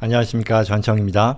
안녕하십니까, 전청입니다.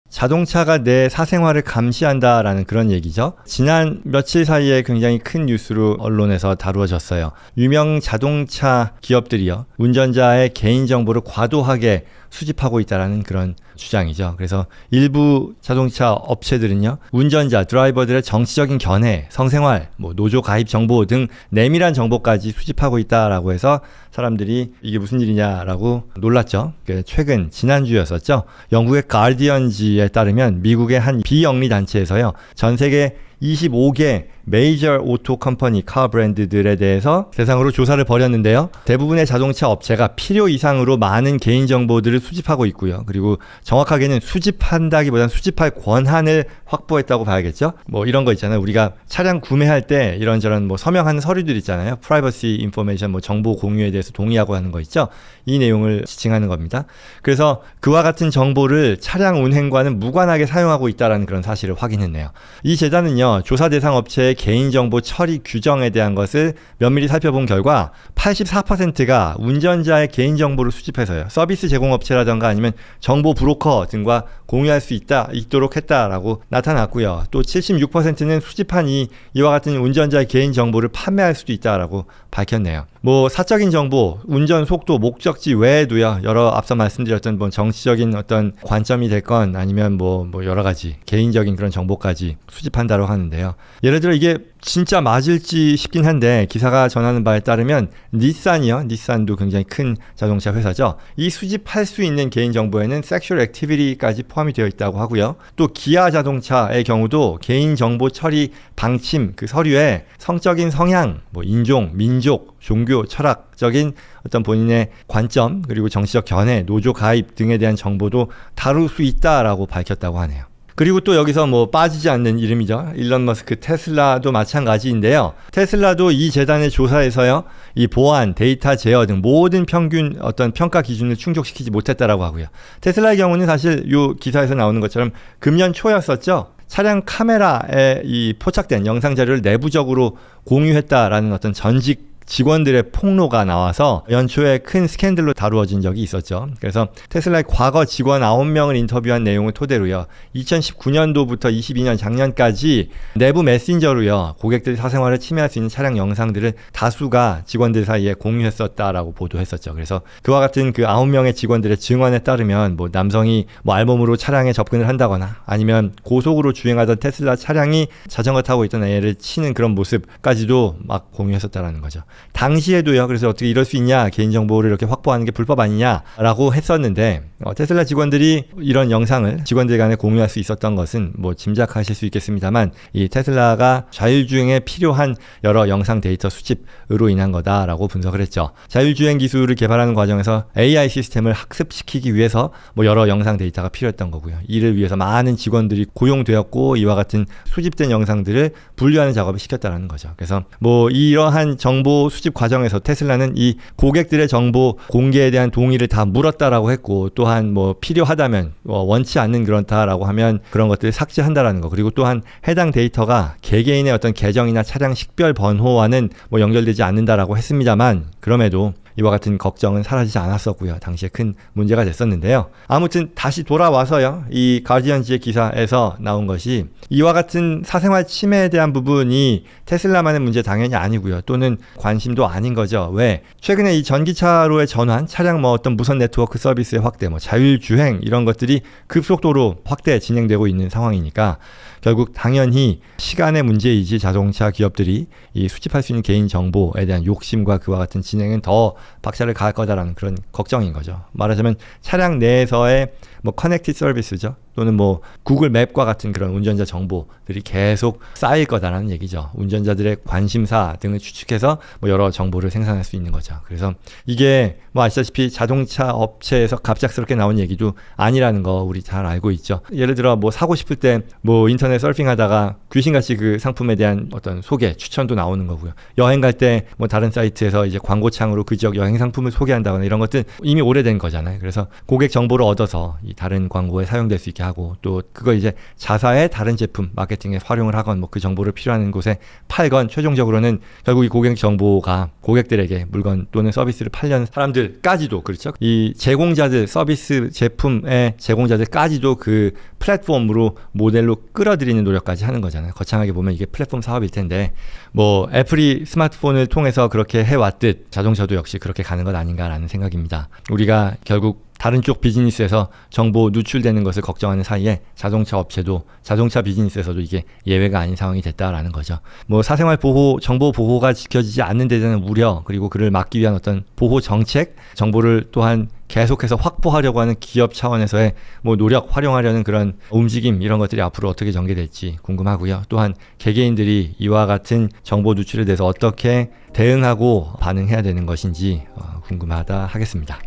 자동차가 내 사생활을 감시한다라는 그런 얘기죠. 지난 며칠 사이에 굉장히 큰 뉴스로 언론에서 다루어졌어요. 유명 자동차 기업들이요, 운전자의 개인정보를 과도하게 수집하고 있다라는 그런 주장이죠. 그래서 일부 자동차 업체들은요, 운전자, 드라이버들의 정치적인 견해, 성생활, 노조 가입 정보 등 내밀한 정보까지 수집하고 있다라고 해서 사람들이 이게 무슨 일이냐라고 놀랐죠. 최근 지난주였었죠. 영국의 가디언지에 따르면 미국의 한 비영리 단체에서요, 전 세계 25개 메이저 오토 컴퍼니 카 브랜드들에 대해서 대상으로 조사를 벌였는데요. 대부분의 자동차 업체가 필요 이상으로 많은 개인정보들을 수집하고 있고요. 그리고 정확하게는 수집한다기보다는 수집할 권한을 확보했다고 봐야겠죠. 이런 거 있잖아요. 우리가 차량 구매할 때 이런저런 서명하는 서류들 있잖아요. 프라이버시 인포메이션, 정보 공유에 대해서 동의하고 하는 거 있죠. 이 내용을 지칭하는 겁니다. 그래서 그와 같은 정보를 차량 운행과는 무관하게 사용하고 있다는 그런 사실을 확인했네요. 이 재단은요, 조사 대상 업체의 개인정보 처리 규정에 대한 것을 면밀히 살펴본 결과 84%가 운전자의 개인정보를 수집해서요, 서비스 제공업체라던가 아니면 정보 브로커 등과 공유할 수 있도록 했다라고 나타났고요. 또 76%는 수집한 이와 같은 운전자의 개인정보를 판매할 수도 있다라고 밝혔네요. 사적인 정보, 운전 속도, 목적지 외에도요, 여러 앞서 말씀드렸던 정치적인 어떤 관점이 됐건 아니면 여러 가지 개인적인 그런 정보까지 수집한다고 하는데요. 예를 들어 이게 진짜 맞을지 싶긴 한데, 기사가 전하는 바에 따르면 닛산도 굉장히 큰 자동차 회사죠. 이 수집할 수 있는 개인정보에는 섹슈얼 액티비티까지 포함이 되어 있다고 하고요. 또 기아 자동차의 경우도 개인정보 처리 방침 그 서류에 성적인 성향, 인종, 민족, 종교, 철학적인 어떤 본인의 관점, 그리고 정치적 견해, 노조 가입 등에 대한 정보도 다룰 수 있다라고 밝혔다고 하네요. 그리고 또 여기서 빠지지 않는 이름이죠. 일론 머스크 테슬라도 마찬가지인데요. 테슬라도 이 재단의 조사에서요, 이 보안, 데이터 제어 등 모든 평균 어떤 평가 기준을 충족시키지 못했다라고 하고요. 테슬라의 경우는 사실 이 기사에서 나오는 것처럼 금년 초였었죠. 차량 카메라에 이 포착된 영상 자료를 내부적으로 공유했다라는 어떤 전직 직원들의 폭로가 나와서 연초에 큰 스캔들로 다루어진 적이 있었죠. 그래서 테슬라의 과거 직원 9명을 인터뷰한 내용을 토대로요, 2019년도부터 22년 작년까지 내부 메신저로요, 고객들 사생활을 침해할 수 있는 차량 영상들을 다수가 직원들 사이에 공유했었다라고 보도했었죠. 그래서 그와 같은 그 9명의 직원들의 증언에 따르면 남성이 알몸으로 차량에 접근을 한다거나 아니면 고속으로 주행하던 테슬라 차량이 자전거 타고 있던 애를 치는 그런 모습까지도 막 공유했었다라는 거죠. 당시에도요, 그래서 어떻게 이럴 수 있냐, 개인정보를 이렇게 확보하는 게 불법 아니냐라고 했었는데, 테슬라 직원들이 이런 영상을 직원들 간에 공유할 수 있었던 것은 짐작하실 수 있겠습니다만, 이 테슬라가 자율주행에 필요한 여러 영상 데이터 수집으로 인한 거다라고 분석을 했죠. 자율주행 기술을 개발하는 과정에서 AI 시스템을 학습시키기 위해서 여러 영상 데이터가 필요했던 거고요. 이를 위해서 많은 직원들이 고용되었고, 이와 같은 수집된 영상들을 분류하는 작업을 시켰다는 거죠. 그래서 이러한 정보 수집 과정에서 테슬라는 이 고객들의 정보 공개에 대한 동의를 다 물었다라고 했고, 또한 필요하다면 원치 않는 그렇다라고 하면 그런 것들을 삭제한다라는 거, 그리고 또한 해당 데이터가 개개인의 어떤 계정이나 차량 식별 번호와는 연결되지 않는다라고 했습니다만, 그럼에도 이와 같은 걱정은 사라지지 않았었고요. 당시에 큰 문제가 됐었는데요. 아무튼 다시 돌아와서요, 이 가디언지의 기사에서 나온 것이 이와 같은 사생활 침해에 대한 부분이 테슬라만의 문제 당연히 아니고요. 또는 관심도 아닌 거죠. 왜? 최근에 이 전기차로의 전환, 차량 어떤 무선 네트워크 서비스의 확대, 자율주행 이런 것들이 급속도로 확대 진행되고 있는 상황이니까 결국 당연히 시간의 문제이지 자동차 기업들이 이 수집할 수 있는 개인 정보에 대한 욕심과 그와 같은 진행은 더 박차를 가할 거다라는 그런 걱정인 거죠. 말하자면 차량 내에서의 커넥티드 서비스죠. 또는 구글 맵과 같은 그런 운전자 정보들이 계속 쌓일 거다라는 얘기죠. 운전자들의 관심사 등을 추측해서 여러 정보를 생산할 수 있는 거죠. 그래서 이게 아시다시피 자동차 업체에서 갑작스럽게 나온 얘기도 아니라는 거 우리 잘 알고 있죠. 예를 들어 사고 싶을 때 인터넷 서핑하다가 귀신같이 그 상품에 대한 어떤 소개, 추천도 나오는 거고요. 여행 갈 때 다른 사이트에서 이제 광고창으로 그 지역 여행 상품을 소개한다거나 이런 것들 이미 오래된 거잖아요. 그래서 고객 정보를 얻어서 이 다른 광고에 사용될 수 있게 하고 또 그거 이제 자사의 다른 제품 마케팅에 활용을 하건 뭐 그 정보를 필요한 곳에 팔건 최종적으로는 결국 이 고객 정보가 고객들에게 물건 또는 서비스를 팔려는 사람들까지도 그렇죠. 이 제공자들 서비스 제품의 제공자들까지도 그 플랫폼으로 모델로 끌어들이는 노력까지 하는 거잖아요. 거창하게 보면 이게 플랫폼 사업일 텐데 뭐 애플이 스마트폰을 통해서 그렇게 해왔듯 자동차도 역시 그렇게 가는 것 아닌가라는 생각입니다. 우리가 결국 다른 쪽 비즈니스에서 정보 누출되는 것을 걱정하는 사이에 자동차 업체도 자동차 비즈니스에서도 이게 예외가 아닌 상황이 됐다라는 거죠. 뭐 사생활 보호, 정보 보호가 지켜지지 않는 데 대한 우려 그리고 그를 막기 위한 어떤 보호 정책, 정보를 또한 계속해서 확보하려고 하는 기업 차원에서의 뭐 노력, 활용하려는 그런 움직임 이런 것들이 앞으로 어떻게 전개될지 궁금하고요. 또한 개개인들이 이와 같은 정보 누출에 대해서 어떻게 대응하고 반응해야 되는 것인지 궁금하다 하겠습니다.